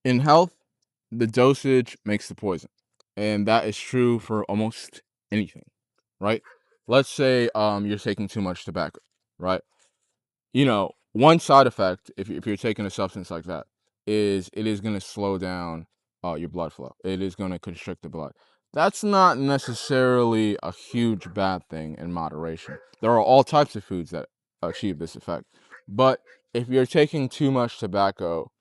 In health, the dosage makes the poison. And that is true for almost anything, right? Let's say you're taking too much tobacco, right? One side effect, if you're taking a substance like that, is it is going to slow down your blood flow. It is going to constrict the blood. That's not necessarily a huge bad thing in moderation. There are all types of foods that achieve this effect. But if you're taking too much tobacco,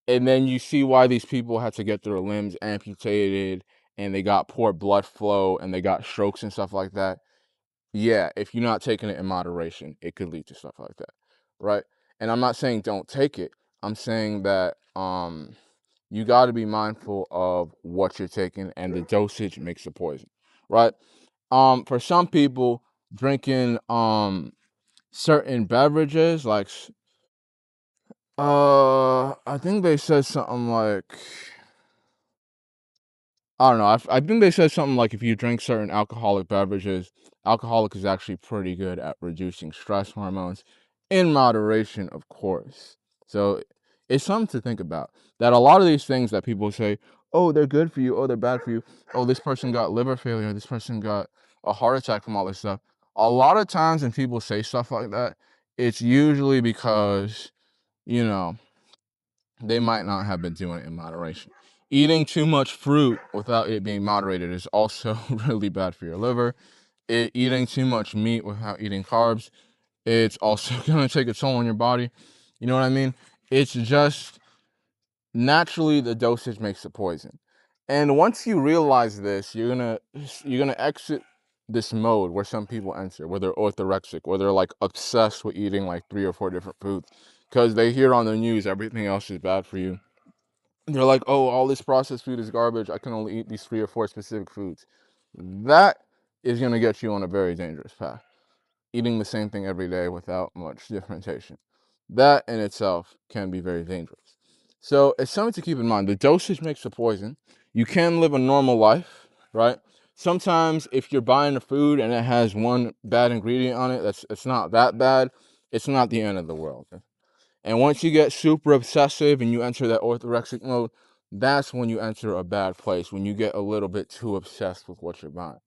and then you see why these people had to get their limbs amputated and they got poor blood flow and they got strokes and stuff like that. Yeah, if you're not taking it in moderation, it could lead to stuff like that, right? And I'm not saying don't take it. I'm saying that you got to be mindful of what you're taking, and the dosage makes the poison, right? For some people, drinking certain beverages like I think they said something like, I don't know. I think they said something like if you drink certain alcoholic beverages, alcoholic is actually pretty good at reducing stress hormones in moderation, of course. So it's something to think about. That a lot of these things that people say, oh, they're good for you, oh, they're bad for you, oh, this person got liver failure, this person got a heart attack from all this stuff. A lot of times when people say stuff like that, it's usually because, you know, they might not have been doing it in moderation. Eating too much fruit without it being moderated is also really bad for your liver. Eating too much meat without eating carbs, it's also going to take a toll on your body. You know what I mean? It's just naturally the dosage makes the poison. And once you realize this, you're gonna exit this mode where some people enter, where they're orthorexic, where they're like obsessed with eating like 3 or 4 different foods because they hear on the news everything else is bad for you. They're like, oh, all this processed food is garbage. I can only eat these 3 or 4 specific foods. That is going to get you on a very dangerous path. Eating the same thing every day without much differentiation. That in itself can be very dangerous. So it's something to keep in mind. The dosage makes the poison. You can live a normal life, right? Sometimes if you're buying a food and it has one bad ingredient on it, it's not that bad. It's not the end of the world. And once you get super obsessive and you enter that orthorexic mode, that's when you enter a bad place, when you get a little bit too obsessed with what you're buying.